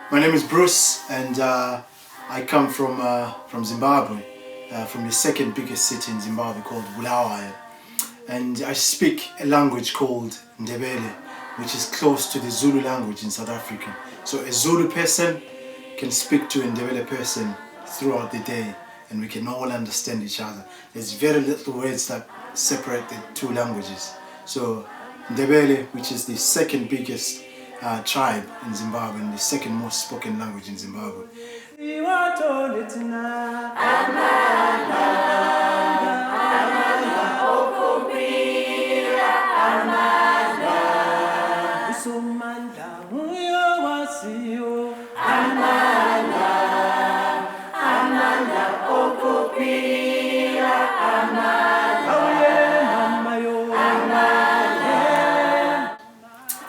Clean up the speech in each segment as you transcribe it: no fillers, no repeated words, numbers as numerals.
My name is Bruce, and I come from Zimbabwe, from the second biggest city in Zimbabwe called Bulawayo, and I speak a language called Ndebele, which is close to the Zulu language in South Africa. So a Zulu person can speak to a Ndebele person throughout the day, and we can all understand each other. There's very little words that separate the two languages. So Ndebele, which is the second biggest tribe in Zimbabwe and the second most spoken language in Zimbabwe.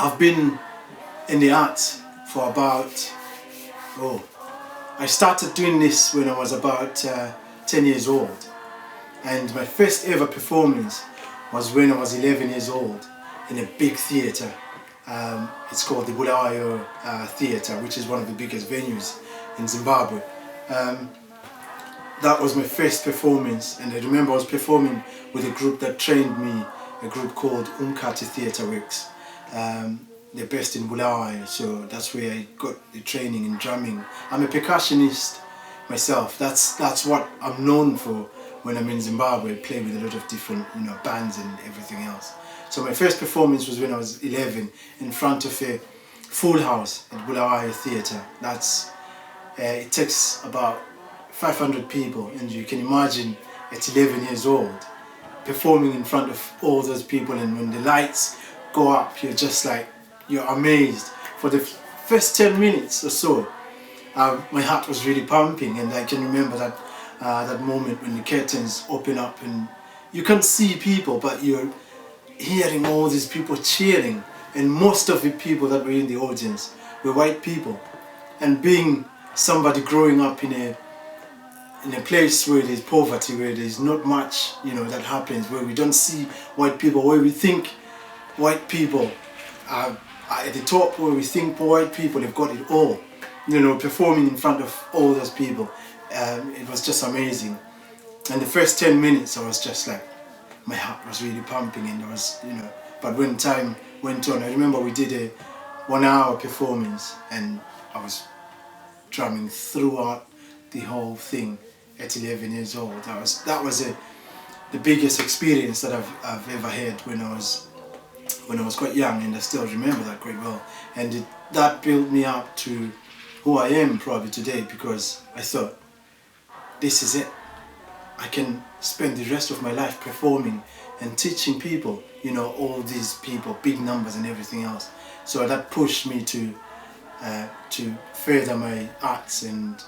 I've been in the arts for about, I started doing this when I was about 10 years old, and my first ever performance was when I was 11 years old in a big theatre. It's called the Bulawayo Theatre, which is one of the biggest venues in Zimbabwe. That was my first performance, and I remember I was performing with a group that trained me, a group called Ncube Theatre Works. They're based in Bulawayo, so that's where I got the training in drumming. I'm a percussionist myself. That's what I'm known for when I'm in Zimbabwe. I play with a lot of different bands and everything else. So my first performance was when I was 11 in front of a full house at Bulawayo Theatre. It takes about 500 people, and you can imagine at 11 years old performing in front of all those people, and when the lights go up, you're amazed. For the first 10 minutes or so, my heart was really pumping, and I can remember that moment when the curtains open up and you can't see people, but you're hearing all these people cheering, and most of the people that were in the audience were white people. And being somebody growing up in a place where there's poverty, where there's not much that happens, where we don't see white people, where we think white people are at the top, where we think white people have got it all, performing in front of all those people. It was just amazing. And the first 10 minutes I was just like, my heart was really pumping, and but when time went on, I remember we did a 1 hour performance, and I was drumming throughout the whole thing at 11 years old. That was the biggest experience that I've ever had when I was quite young, and I still remember that quite well. And that built me up to who I am probably today, because I thought, this is it. I can spend the rest of my life performing and teaching people, all these people, big numbers and everything else. So that pushed me to further my arts and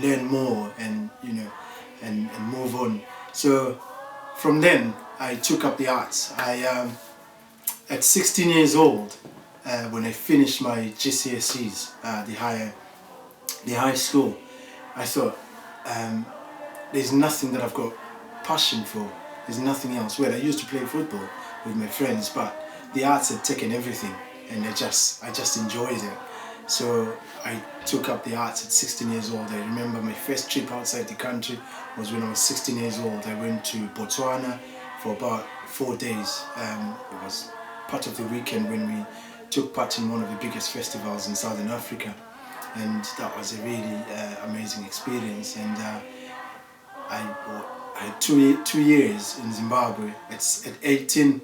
learn more and move on. So from then I took up the arts. At 16 years old, when I finished my GCSEs, the high school, I thought, there's nothing that I've got passion for. There's nothing else. Well, I used to play football with my friends, but the arts had taken everything, and I just enjoyed it. So I took up the arts at 16 years old. I remember my first trip outside the country was when I was 16 years old. I went to Botswana for about 4 days. It was part of the weekend when we took part in one of the biggest festivals in Southern Africa, and that was a really amazing experience. And I had two years in Zimbabwe. At 18,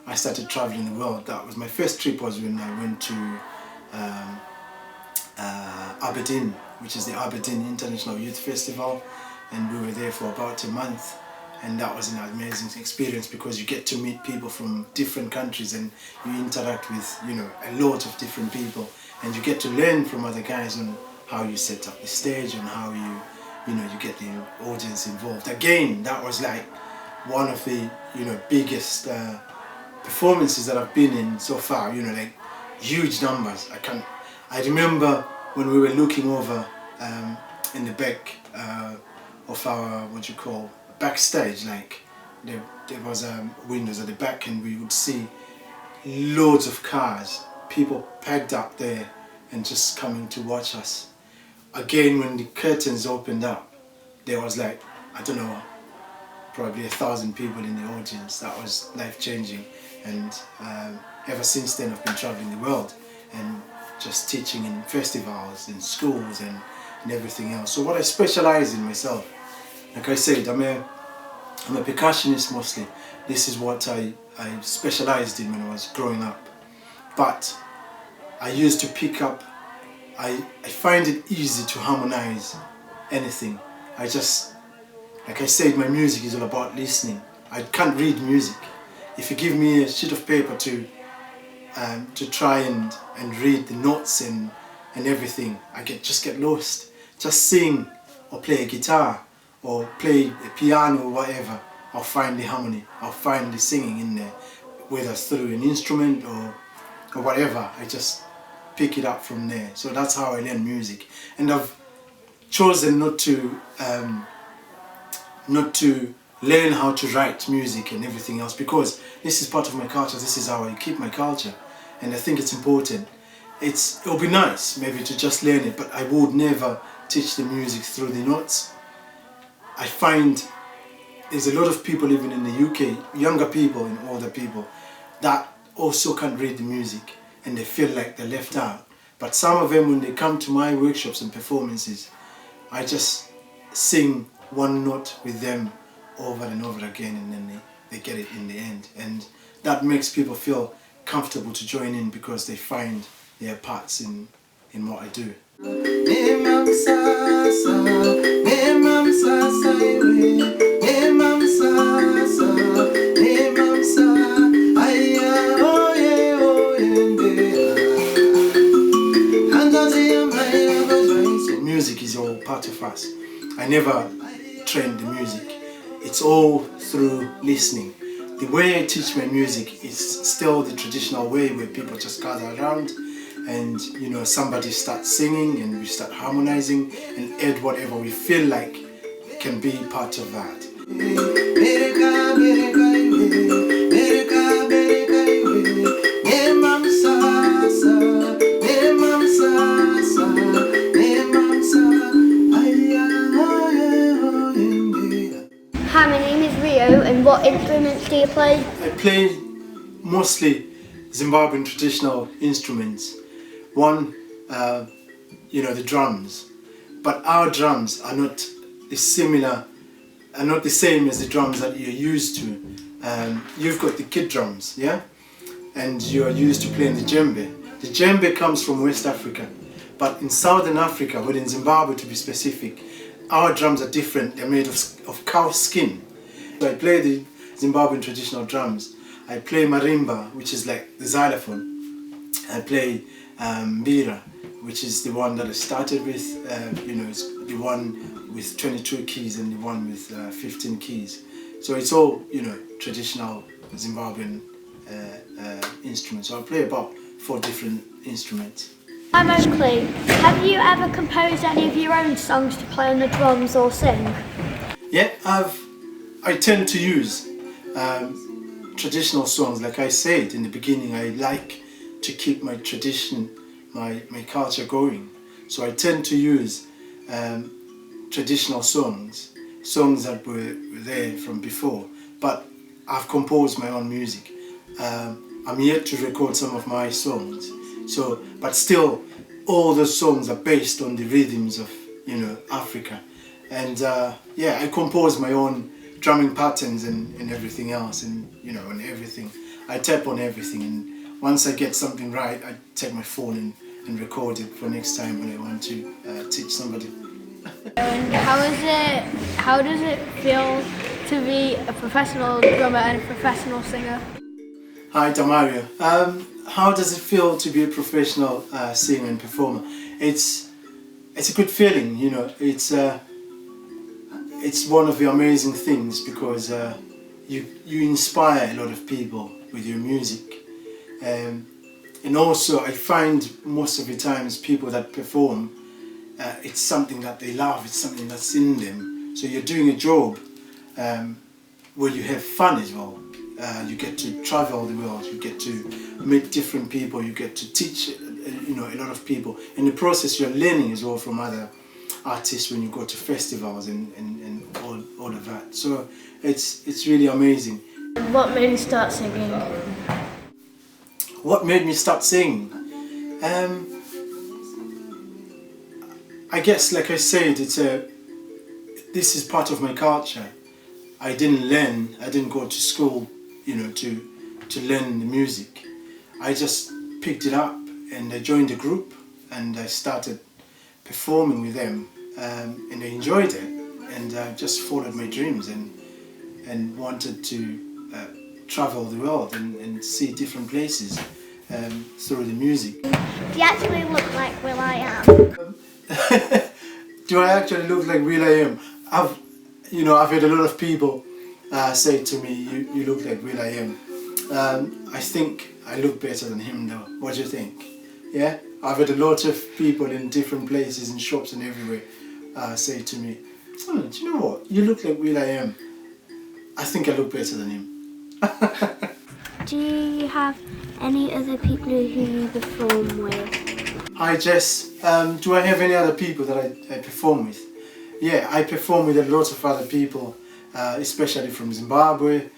I started traveling the world. That was my first trip. Was when I went to Aberdeen, which is the Aberdeen International Youth Festival, and we were there for about a month. and that was an amazing experience because you get to meet people from different countries and you interact with, you know, a lot of different people, and you get to learn from other guys on how you set up the stage and how you know, you get the audience involved. Again, that was like one of the, you know, biggest performances that I've been in so far, you know, like huge numbers. I remember when we were looking over in the back of our, what you call, backstage, like there was windows at the back, and we would see loads of cars, people packed up there and just coming to watch us. Again, when the curtains opened up, there was like, I don't know, probably 1,000 people in the audience. That was life-changing, and ever since then I've been traveling the world and just teaching in festivals, in schools and everything else. So what I specialize in myself, like I said, I'm a percussionist mostly. This is what I specialized in when I was growing up. But I used to pick up, I find it easy to harmonize anything. I just, like I said, my music is all about listening. I can't read music. If you give me a sheet of paper to try and read the notes and everything, I just get lost. Just sing or play a guitar or play a piano or whatever, I'll find the harmony, I'll find the singing in there, whether it's through an instrument or whatever. I just pick it up from there. So that's how I learn music, and I've chosen not to learn how to write music and everything else, because this is part of my culture. This is how I keep my culture, and I think it's important. It'll be nice maybe to just learn it, but I would never teach the music through the notes. I find there's a lot of people even in the UK, younger people and older people, that also can't read the music and they feel like they're left out. But some of them, when they come to my workshops and performances, I just sing one note with them over and over again, and then they get it in the end. And that makes people feel comfortable to join in because they find their parts in what I do. Music is all part of us. I never trained the music. It's all through listening. The way I teach my music is still the traditional way, where people just gather around and, you know, somebody starts singing and we start harmonizing and add whatever we feel like can be part of that. Hi, my name is Rio, and what instruments do you play? I play mostly Zimbabwean traditional instruments. One, you know, the drums. But our drums are not the same as the drums that you're used to. You've got the kit drums, yeah? And you're used to playing the djembe. The djembe comes from West Africa. But in Southern Africa, or in Zimbabwe to be specific, our drums are different. They're made of cow skin. So I play the Zimbabwean traditional drums. I play marimba, which is like the xylophone. I play mbira, which is the one that I started with. You know, it's the one with 22 keys and the one with 15 keys. So it's all, you know, traditional Zimbabwean instruments. So I play about 4 different instruments. I'm Oakley. Have you ever composed any of your own songs to play on the drums or sing? Yeah, I tend to use traditional songs. Like I said in the beginning, I like to keep my tradition, my culture going. So I tend to use traditional songs that were there from before. But I've composed my own music. I'm yet to record some of my songs. So, but still, all the songs are based on the rhythms of, you know, Africa. And yeah, I compose my own drumming patterns and everything else, and, you know, and everything. I tap on everything, and once I get something right, I take my phone and record it for next time when I want to teach somebody. And how does it feel to be a professional drummer and a professional singer? Hi Damario. How does it feel to be a professional singer and performer? It's a good feeling, you know. It's one of the amazing things because you inspire a lot of people with your music, and also I find most of the times people that perform, it's something that they love. It's something that's in them. So you're doing a job where you have fun as well. You get to travel the world, you get to meet different people, you get to teach you know, a lot of people. In the process you're learning as well from other artists when you go to festivals and all of that. So it's really amazing. What made you start singing? What made me start singing? I guess, like I said, this is part of my culture. I didn't go to school, you know, to learn the music. I just picked it up and I joined the group and I started performing with them, and I enjoyed it, and I just followed my dreams and wanted to travel the world and see different places through the music. Do you actually look like Will I Am? Do I actually look like Will I Am? I've had a lot of people say to me, you look like Will I Am. I think I look better than him though. What do you think? Yeah? I've had a lot of people in different places, in shops and everywhere, say to me, oh, do you know what? You look like Will I Am. I think I look better than him. Do you have any other people who you perform with? Hi Jess, do I have any other people that I perform with? Yeah, I perform with a lot of other people, especially from Zimbabwe.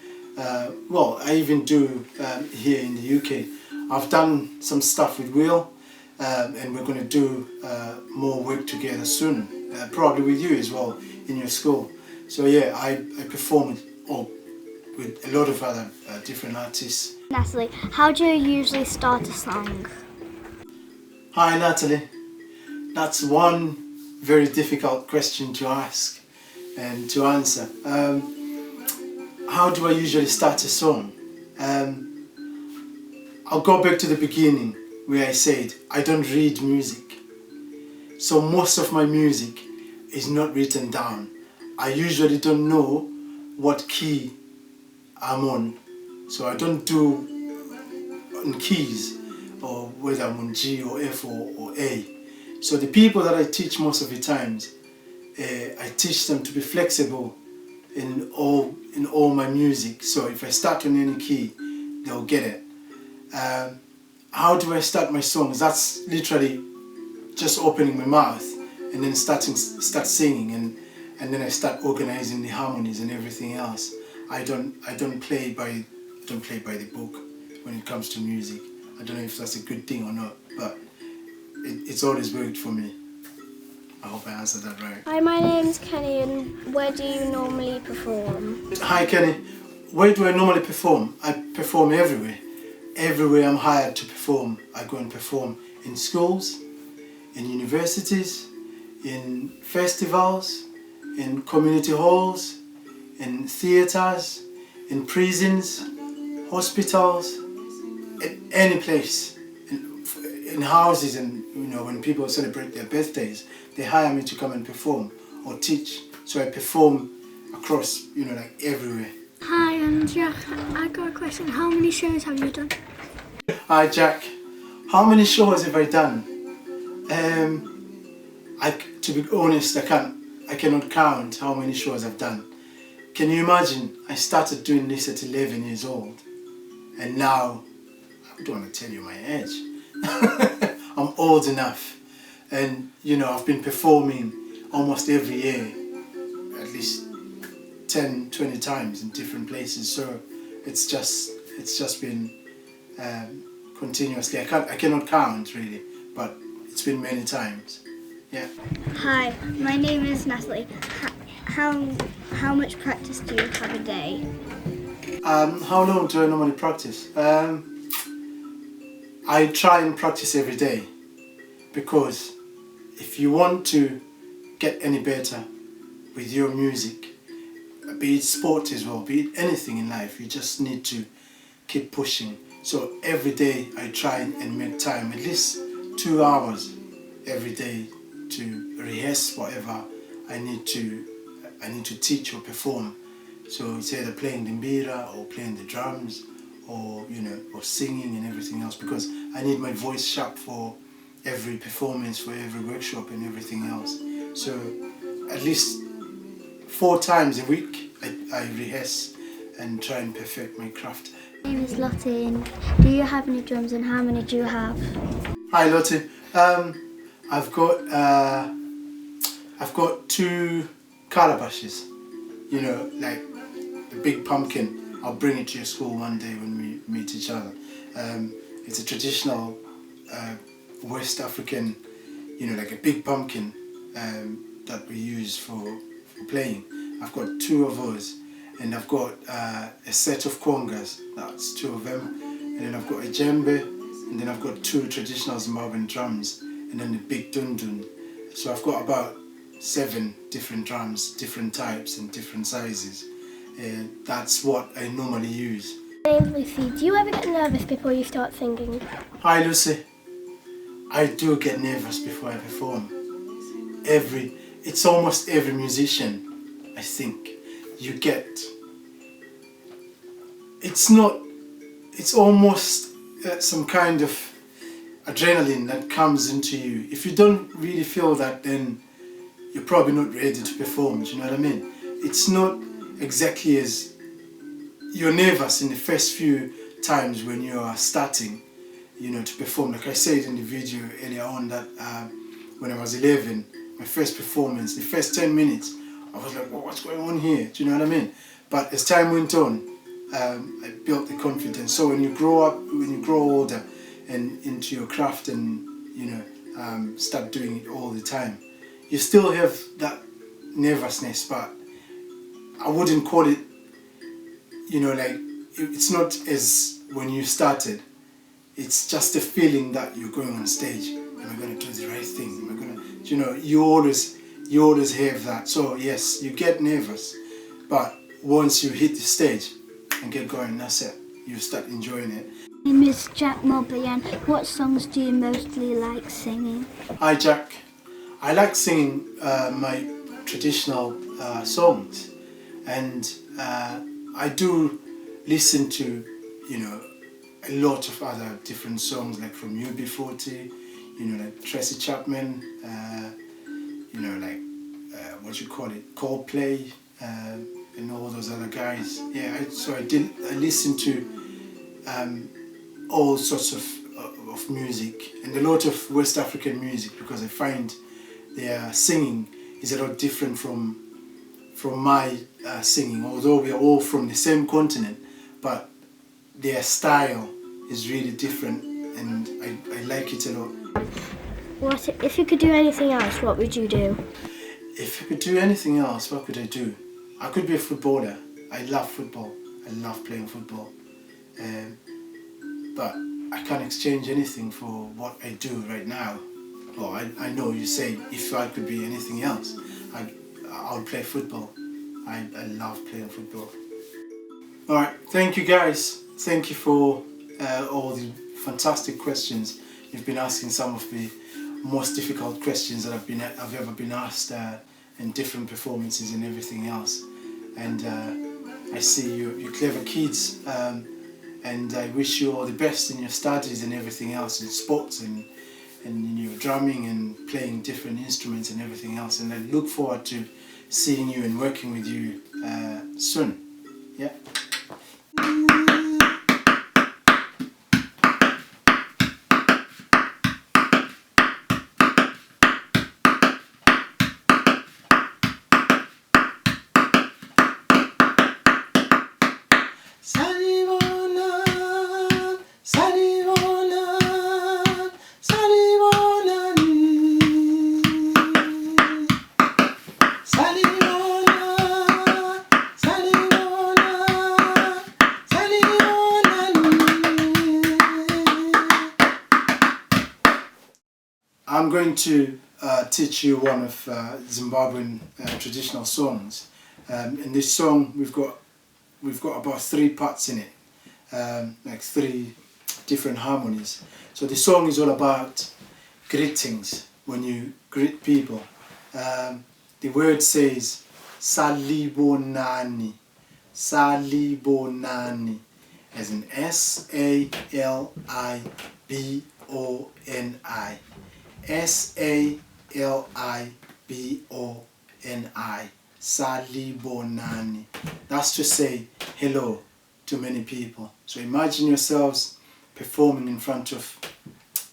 Well, I even do here in the UK. I've done some stuff with Will, and we're going to do more work together soon, probably with you as well in your school. So yeah, I perform with a lot of other different artists. Natalie, how do you usually start a song? Hi Natalie, that's one very difficult question to ask and to answer. How do I usually start a song? I'll go back to the beginning where I said I don't read music. So most of my music is not written down. I usually don't know what key I'm on. So I don't do on keys, or whether I'm on G or F or A. So the people that I teach most of the times, I teach them to be flexible in all my music. So if I start on any key, they'll get it. How do I start my songs? That's literally just opening my mouth and then start singing, and then I start organizing the harmonies and everything else. I don't play by the book when it comes to music. I don't know if that's a good thing or not, but it's always worked for me. I hope I answered that right. Hi, my name's Kenny, and where do you normally perform? Hi Kenny, where do I normally perform? I perform everywhere. Everywhere I'm hired to perform, I go and perform in schools, in universities, in festivals, in community halls, in theatres, in prisons, hospitals, in any place, in houses, and when people celebrate their birthdays, they hire me to come and perform or teach. So I perform across, like everywhere. Hi, I'm Jack. I got a question. How many shows have you done? Hi Jack. How many shows have I done? To be honest, I cannot count how many shows I've done. Can you imagine? I started doing this at 11 years old, and now I don't want to tell you my age. I'm old enough, and I've been performing almost every year, at least 10, 20 times in different places. So it's just been continuously. I cannot count really, but it's been many times. Yeah. Hi, my name is Natalie. How much practice do you have a day? How long do I normally practice? I try and practice every day, because if you want to get any better with your music, be it sport as well, be it anything in life, you just need to keep pushing. So every day I try and make time, at least 2 hours every day, to rehearse whatever I need to teach or perform. So it's either playing the mbira or playing the drums, or or singing and everything else, because I need my voice sharp for every performance, for every workshop and everything else. So at least 4 times a week I rehearse and try and perfect my craft. My name is Lottie, and do you have any drums, and how many do you have? Hi Lottie. I've got 2 calabashes. Like the big pumpkin. I'll bring it to your school one day when we meet each other. It's a traditional West African, like a big pumpkin that we use for playing. I've got 2 of those, and I've got a set of congas. That's 2 of them, and then I've got a djembe, and then I've got 2 traditional Zimbabwean drums, and then the big dundun. So I've got about 7 different drums, different types and different sizes. That's what I normally use. My name's Lucy. Do you ever get nervous before you start singing? Hi Lucy. I do get nervous before I perform. It's almost every musician, I think. You get. It's almost some kind of adrenaline that comes into you. If you don't really feel that, then you're probably not ready to perform. Do you know what I mean? It's not exactly as you're nervous in the first few times when you are starting, to perform. Like I said in the video earlier on, that when I was 11, my first performance, the first 10 minutes, I was like, what's going on here? Do you know what I mean? But as time went on, I built the confidence. So when you grow up, when you grow older and into your craft and, start doing it all the time, you still have that nervousness, but I wouldn't call it, like, it's not as when you started. It's just a feeling that you're going on stage. Am I going to do the right thing? Am I going to, you always have that. So yes, you get nervous, but once you hit the stage and get going, that's it. You start enjoying it. My name is Jack Mobley, and what songs do you mostly like singing? Hi Jack. I like singing my traditional songs, and I do listen to, a lot of other different songs, like from UB40, like Tracy Chapman, Coldplay, and all those other guys. Yeah, I listen to all sorts of music, and a lot of West African music, because I find their singing is a lot different from my singing, although we are all from the same continent, but their style is really different, and I like it a lot. If you could do anything else, what would you do? If I could do anything else, what could I do? I could be a footballer. I love football. I love playing football. But I can't exchange anything for what I do right now. Well, I know you say if I could be anything else, I'll play football. I love playing football. Alright, thank you guys. Thank you for all the fantastic questions. You've been asking some of the most difficult questions that I've ever been asked in different performances and everything else. And I see you're clever kids, and I wish you all the best in your studies and everything else, in sports and in your drumming and playing different instruments and everything else. And I look forward to seeing you and working with you soon. Yeah. I'm going to teach you one of Zimbabwean traditional songs. In this song we've got about 3 parts in it, like 3 different harmonies. So the song is all about greetings, when you greet people. The word says salibonani, salibonani, as in S-A-L-I-B-O-N-I, S-A-L-I-B-O-N-I, salibonani. That's to say hello to many people. So imagine yourselves performing in front of,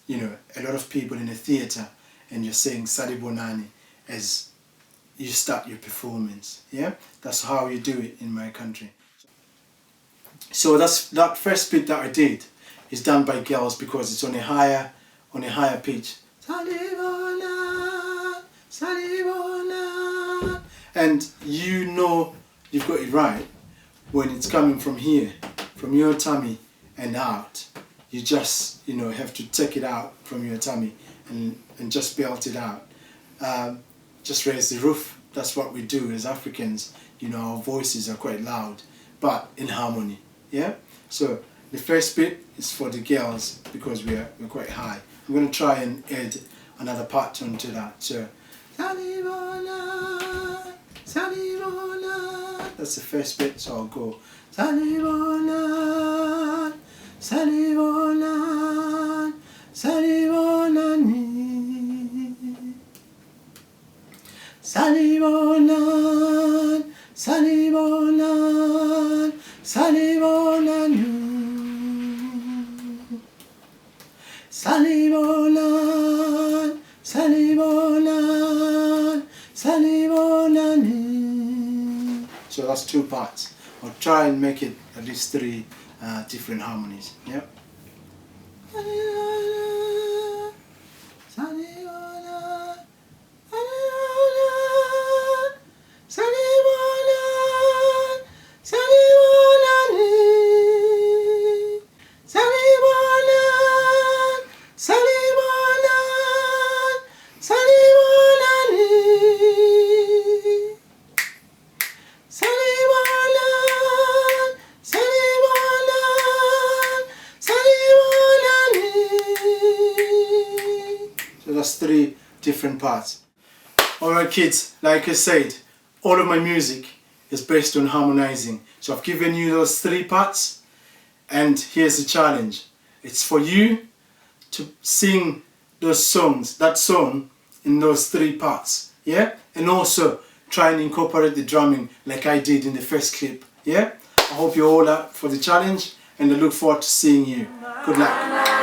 you know, a lot of people in a theatre, and you're saying salibonani as you start your performance. Yeah, that's how you do it in my country. So that first bit that I did is done by girls because it's on a higher pitch. Salibona, salibona. And you know you've got it right when it's coming from here, from your tummy and out. You just, you know, have to take it out from your tummy and just belt it out. Just raise the roof. That's what we do as Africans. You know, our voices are quite loud, but in harmony. Yeah. So the first bit is for the girls because we're quite high. I'm going to try and add another part onto that. So salibona, salibona. That's the first bit. So I'll go salibona, salibona, salibonani, salibona, salibona, salibonani, salibona, salibona, salibonani. So that's 2 parts. I'll try and make it at least 3 different harmonies. Yep. So that's 3 different parts. Alright kids, like I said, all of my music is based on harmonizing. So I've given you those 3 parts, and here's the challenge. It's for you to sing those songs, that song in those 3 parts, yeah? And also try and incorporate the drumming like I did in the first clip, yeah? I hope you're all up for the challenge, and I look forward to seeing you. Good luck.